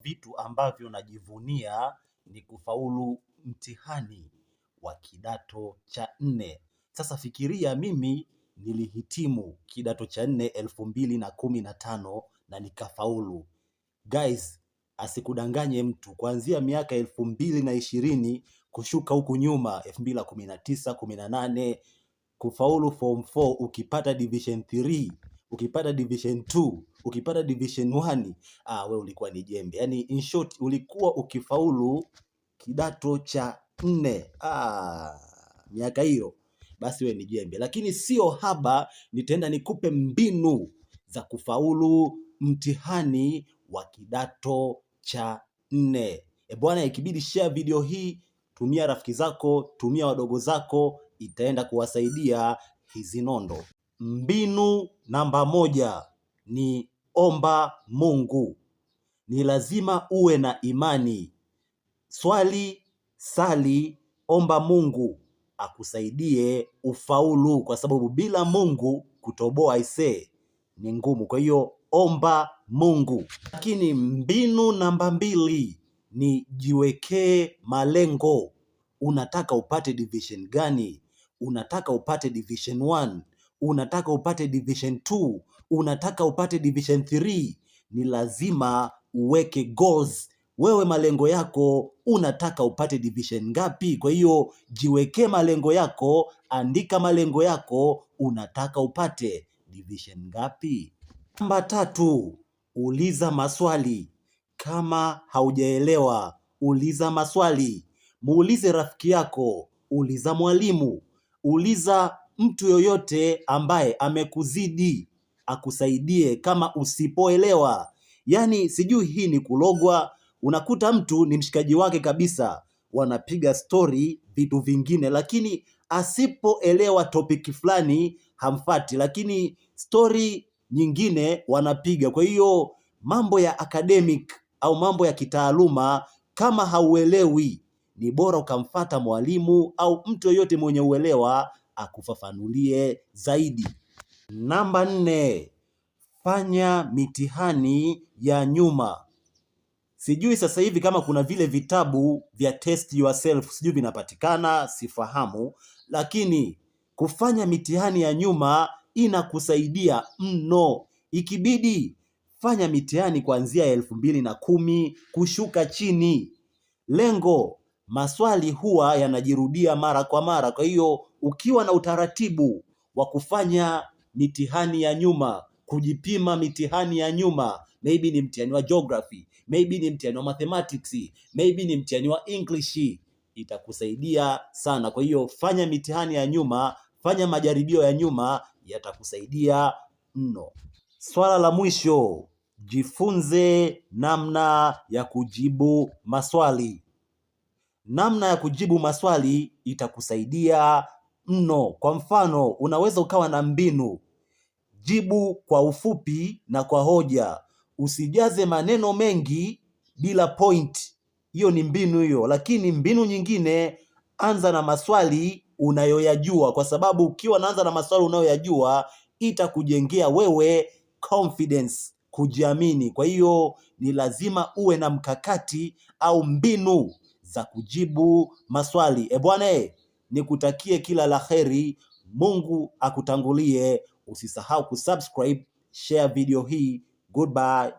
vitu ambavyo najivunia ni kufaulu mtihani wa kidato cha 4. Sasa fikiria mimi nilihitimu kidato cha 4 2015 na nikafaulu. Guys, asikudanganye mtu, kuanzia miaka 2020 kushuka huku nyuma 2019, 18 kufaulu form 4 ukipata division 3, ukipata division 2, ukipata division 1, we ulikuwa ni jembe. Yani in short ulikuwa ukifaulu kidato cha 4 miaka hiyo, basi we ni jembe. Lakini sio haba, nitaenda nikupe mbinu za kufaulu mtihani wa kidato cha 4. Bwana, ikibidi share video hii, tumia rafiki zako, tumia wadogo zako, itaenda kuwasaidia hizi nondo. Mbinu namba 1 ni omba Mungu. Ni lazima uwe na imani. Swali, sali, omba Mungu akusaidie ufaulu, kwa sababu bila Mungu kutoboa ni ngumu. Kwa hiyo omba Mungu. Lakini mbinu namba 2 ni jiwekee malengo. Unataka upate division gani? Unataka upate division 1? Unataka upate division 2? Unataka upate division 3? Ni lazima uweke goals. Wewe malengo yako, unataka upate division ngapi? Kwa hiyo jiwekee malengo yako, andika malengo yako, unataka upate division ngapi? Namba 3, uliza maswali. Kama haujaelewa, uliza maswali. Muulize rafiki yako, uliza mwalimu, uliza mtu yoyote ambaye amekuzidi akusaidie kama usipoelewa. Yani sijui hii ni kulogwa. Unakuta mtu ni mshikaji wake kabisa, wanapiga story vitu vingine, lakini asipoelewa topic fulani hamfati, lakini story nyingine wanapiga. Kwa hiyo mambo ya academic au mambo ya kitaaluma kama hauelewi, ni bora ukamfata mwalimu au mtu yoyote mwenye uelewa akufafanulie zaidi. Namba 4, fanya mitihani ya nyuma. Sijui sasa hivi kama kuna vile vitabu vya test yourself, sijui vinapatikana, sifahamu, lakini kufanya mitihani ya nyuma inakusaidia mno. Ikibidi fanya mitihani kuanzia 2010 kushuka chini. Lengo, maswali huwa yanajirudia mara kwa mara. Kwa hiyo ukiwa na utaratibu wa kufanya mitihani ya nyuma, kujipima mitihani ya nyuma, maybe ni mtihani wa geography, maybe ni mtihani wa mathematics, maybe ni mtihani wa English, itakusaidia sana. Kwa hiyo fanya mitihani ya nyuma, fanya majaribio ya nyuma, yatakusaidia mno. Swala la mwisho, jifunze namna ya kujibu maswali. Namna ya kujibu maswali itakusaidia mno. Kwa mfano, unaweza ukawa na mbinu: jibu kwa ufupi na kwa hoja. Usijaze maneno mengi bila point. Hiyo ni mbinu hiyo. Lakini mbinu nyingine, anza na maswali unayoyajua, kwa sababu ukiwa naanza na maswali unayoyajua itakujengea wewe confidence, kujiamini. Kwa hiyo ni lazima uwe na mkakati au mbinu za kujibu maswali. Bwana, nikutakie kila la kheri. Mungu akutangulie. Usisahau kusubscribe, share video hii. Goodbye.